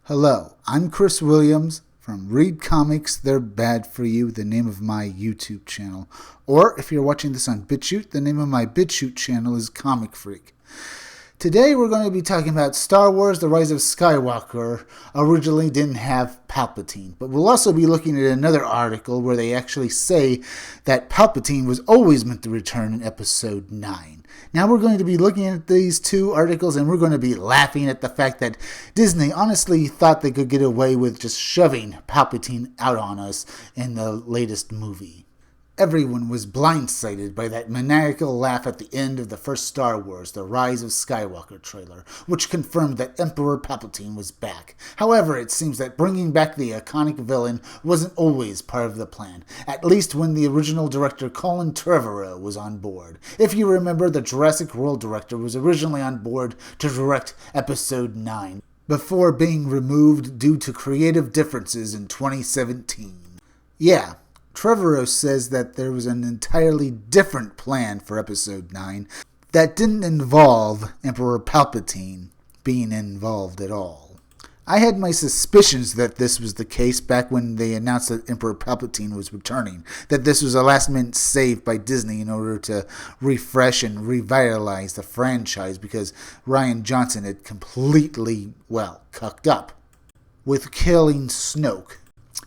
Hello, I'm Chris Williams from Read Comics, They're Bad For You, the name of my YouTube channel. Or if you're watching this on BitChute, the name of my BitChute channel is Comic Freak. Today we're going to be talking about Star Wars: The Rise of Skywalker originally didn't have Palpatine. But we'll also be looking at another article where they actually say that Palpatine was always meant to return in Episode 9. Now we're going to be looking at these two articles and we're going to be laughing at the fact that Disney honestly thought they could get away with just shoving Palpatine out on us in the latest movie. Everyone was blindsided by that maniacal laugh at the end of the first Star Wars: The Rise of Skywalker trailer, which confirmed that Emperor Palpatine was back. However, it seems that bringing back the iconic villain wasn't always part of the plan, at least when the original director Colin Trevorrow was on board. If you remember, the Jurassic World director was originally on board to direct Episode 9, before being removed due to creative differences in 2017. Yeah. Trevorrow says that there was an entirely different plan for Episode 9 that didn't involve Emperor Palpatine being involved at all. I had my suspicions that this was the case back when they announced that Emperor Palpatine was returning, that this was a last-minute save by Disney in order to refresh and revitalize the franchise because Rian Johnson had completely, cucked up with killing Snoke.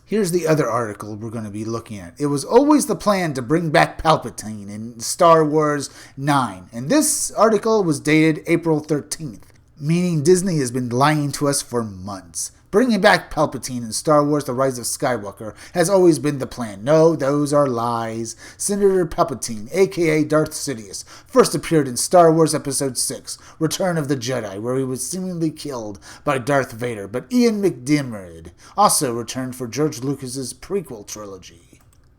Here's the other article we're going to be looking at. It was always the plan to bring back Palpatine in Star Wars 9. And this article was dated April 13th, meaning Disney has been lying to us for months. Bringing back Palpatine in Star Wars: The Rise of Skywalker has always been the plan. No, those are lies. Senator Palpatine, aka Darth Sidious, first appeared in Star Wars Episode 6, Return of the Jedi, where he was seemingly killed by Darth Vader, but Ian McDiarmid also returned for George Lucas's prequel trilogy.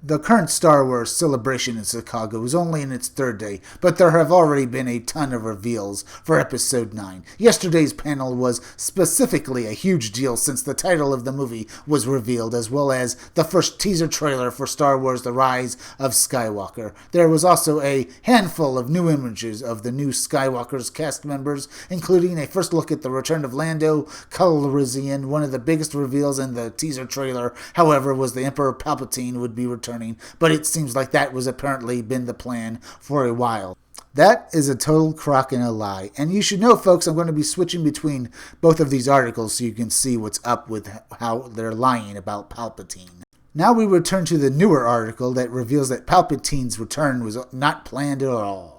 The current Star Wars celebration in Chicago is only in its third day, but there have already been a ton of reveals for Episode 9. Yesterday's panel was specifically a huge deal since the title of the movie was revealed, as well as the first teaser trailer for Star Wars: The Rise of Skywalker. There was also a handful of new images of the new Skywalker's cast members, including a first look at the return of Lando Calrissian. One of the biggest reveals in the teaser trailer, however, was the Emperor Palpatine would be returning, but it seems like that was apparently been the plan for a while. That is a total crock and a lie. And you should know, folks, I'm going to be switching between both of these articles so you can see what's up with how they're lying about Palpatine. Now we return to the newer article that reveals that Palpatine's return was not planned at all.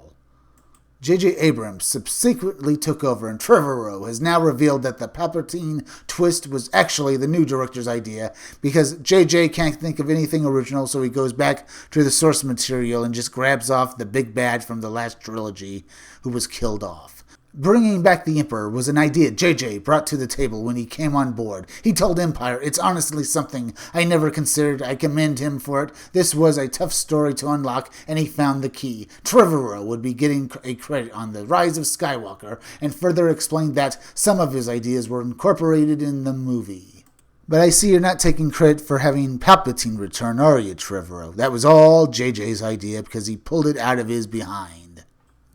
J.J. Abrams subsequently took over, and Trevorrow has now revealed that the Palpatine twist was actually the new director's idea because J.J. can't think of anything original, so he goes back to the source material and just grabs off the big bad from the last trilogy who was killed off. Bringing back the Emperor was an idea J.J. brought to the table when he came on board. He told Empire, "It's honestly something I never considered. I commend him for it. This was a tough story to unlock, and he found the key." Trevorrow would be getting a credit on The Rise of Skywalker, and further explained that some of his ideas were incorporated in the movie. But I see you're not taking credit for having Palpatine return, are you, Trevorrow? That was all JJ's idea because he pulled it out of his behind.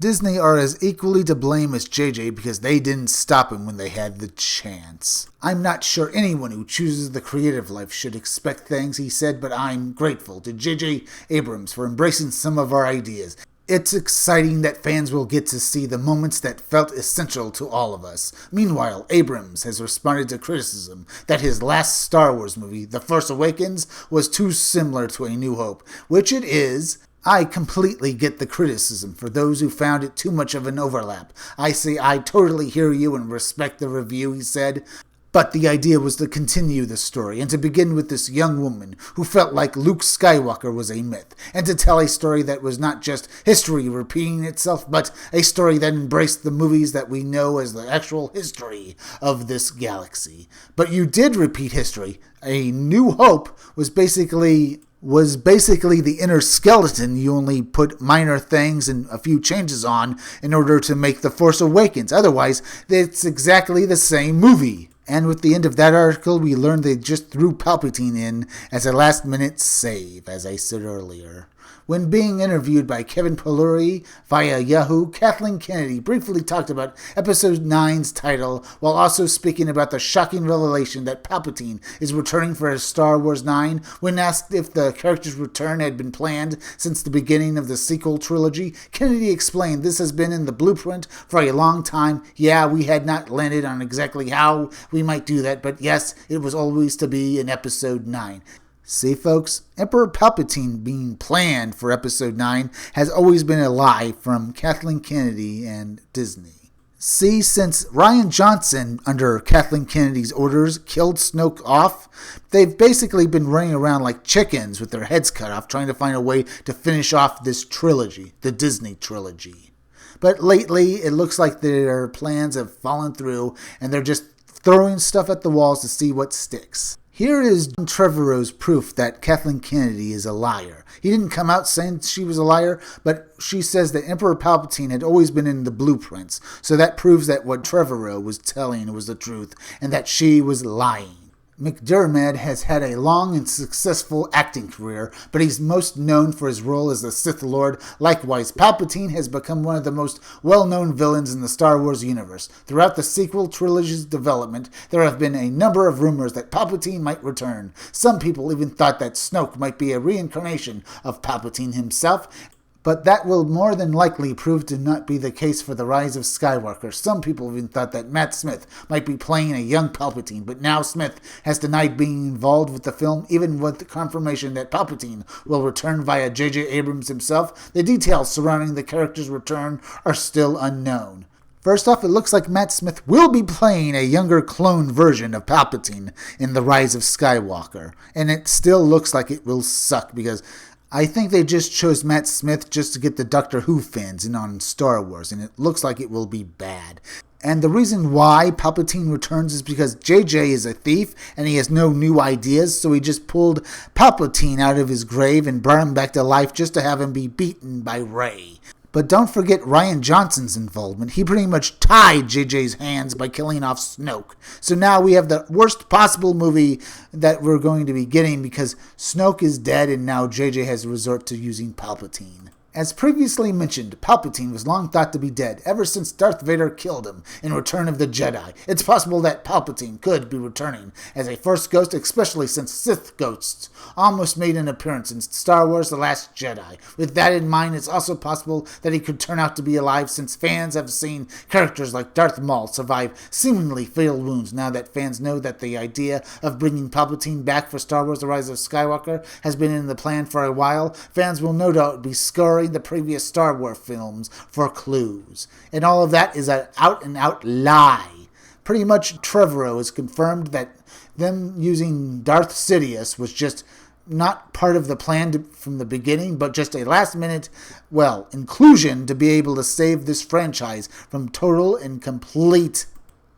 Disney are as equally to blame as JJ because they didn't stop him when they had the chance. "I'm not sure anyone who chooses the creative life should expect things," he said, "but I'm grateful to J.J. Abrams for embracing some of our ideas. It's exciting that fans will get to see the moments that felt essential to all of us." Meanwhile, Abrams has responded to criticism that his last Star Wars movie, The Force Awakens, was too similar to A New Hope, which it is. "I completely get the criticism for those who found it too much of an overlap. I say I totally hear you and respect the review," he said. "But the idea was to continue the story and to begin with this young woman who felt like Luke Skywalker was a myth, and to tell a story that was not just history repeating itself, but a story that embraced the movies that we know as the actual history of this galaxy. But you did repeat history. A New Hope was basically the inner skeleton. You only put minor things and a few changes on in order to make The Force Awakens. Otherwise, it's exactly the same movie." And with the end of that article, we learned they just threw Palpatine in as a last-minute save, as I said earlier. When being interviewed by Kevin Peluri via Yahoo, Kathleen Kennedy briefly talked about Episode 9's title while also speaking about the shocking revelation that Palpatine is returning for his Star Wars 9. When asked if the character's return had been planned since the beginning of the sequel trilogy, Kennedy explained this has been in the blueprint for a long time. Yeah, we had not landed on exactly how we might do that, but yes, it was always to be in Episode 9. See, folks, Emperor Palpatine being planned for Episode 9 has always been a lie from Kathleen Kennedy and Disney. See, since Rian Johnson, under Kathleen Kennedy's orders, killed Snoke off, they've basically been running around like chickens with their heads cut off, trying to find a way to finish off this trilogy, the Disney trilogy. But lately, it looks like their plans have fallen through, and they're just throwing stuff at the walls to see what sticks. Here is John Trevorrow's proof that Kathleen Kennedy is a liar. He didn't come out saying she was a liar, but she says that Emperor Palpatine had always been in the blueprints. So that proves that what Trevorrow was telling was the truth, and that she was lying. McDermott has had a long and successful acting career, but he's most known for his role as the Sith Lord. Likewise, Palpatine has become one of the most well-known villains in the Star Wars universe. Throughout the sequel trilogy's development, there have been a number of rumors that Palpatine might return. Some people even thought that Snoke might be a reincarnation of Palpatine himself, but that will more than likely prove to not be the case for The Rise of Skywalker. Some people even thought that Matt Smith might be playing a young Palpatine, but now Smith has denied being involved with the film, even with the confirmation that Palpatine will return via J.J. Abrams himself. The details surrounding the character's return are still unknown. First off, it looks like Matt Smith will be playing a younger clone version of Palpatine in The Rise of Skywalker, and it still looks like it will suck because I think they just chose Matt Smith just to get the Doctor Who fans in on Star Wars, and it looks like it will be bad. And the reason why Palpatine returns is because JJ is a thief, and he has no new ideas, so he just pulled Palpatine out of his grave and brought him back to life just to have him be beaten by Rey. But don't forget Rian Johnson's involvement. He pretty much tied JJ's hands by killing off Snoke. So now we have the worst possible movie that we're going to be getting because Snoke is dead and now JJ has resort to using Palpatine. As previously mentioned, Palpatine was long thought to be dead ever since Darth Vader killed him in Return of the Jedi. It's possible that Palpatine could be returning as a Force ghost, especially since Sith ghosts almost made an appearance in Star Wars The Last Jedi. With that in mind, it's also possible that he could turn out to be alive since fans have seen characters like Darth Maul survive seemingly fatal wounds. Now that fans know that the idea of bringing Palpatine back for Star Wars The Rise of Skywalker has been in the plan for a while, fans will no doubt be scouring the previous Star Wars films for clues. And all of that is an out-and-out lie. Pretty much Trevorrow has confirmed that them using Darth Sidious was just not part of the plan from the beginning, but just a last-minute, inclusion to be able to save this franchise from total and complete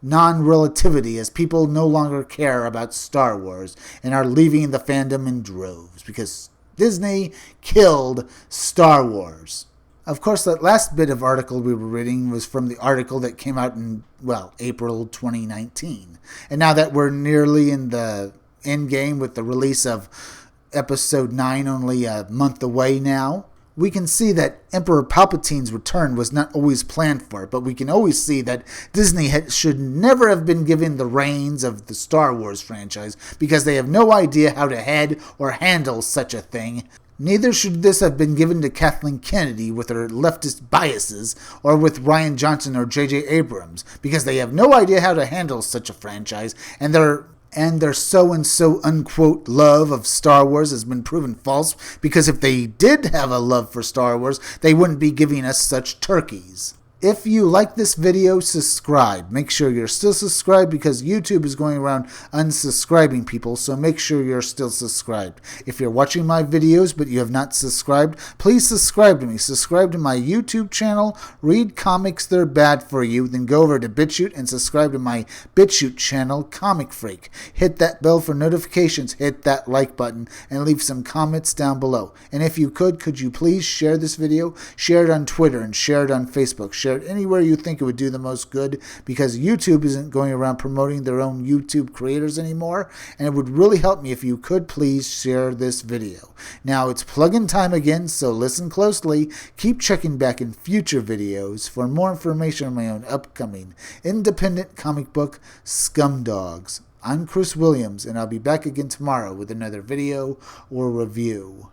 non-relativity as people no longer care about Star Wars and are leaving the fandom in droves because Disney killed Star Wars. Of course, that last bit of article we were reading was from the article that came out in, April 2019. And now that we're nearly in the end game with the release of Episode 9 only a month away now, we can see that Emperor Palpatine's return was not always planned for, but we can always see that Disney should never have been given the reins of the Star Wars franchise because they have no idea how to head or handle such a thing. Neither should this have been given to Kathleen Kennedy with her leftist biases or with Rian Johnson or J.J. Abrams because they have no idea how to handle such a franchise, and their so-and-so unquote love of Star Wars has been proven false because if they did have a love for Star Wars, they wouldn't be giving us such turkeys. If you like this video, subscribe. Make sure you're still subscribed because YouTube is going around unsubscribing people, so make sure you're still subscribed. If you're watching my videos but you have not subscribed, please subscribe to me. Subscribe to my YouTube channel, Read Comics They're Bad For You, then go over to BitChute and subscribe to my BitChute channel, Comic Freak. Hit that bell for notifications, hit that like button, and leave some comments down below. And if you could you please share this video? Share it on Twitter and share it on Facebook. Share share it anywhere you think it would do the most good, because YouTube isn't going around promoting their own YouTube creators anymore, and it would really help me if you could please share this video. Now it's plug-in time again, so listen closely. Keep checking back in future videos for more information on my own upcoming independent comic book, Scumdogs. I'm Chris Williams, and I'll be back again tomorrow with another video or review.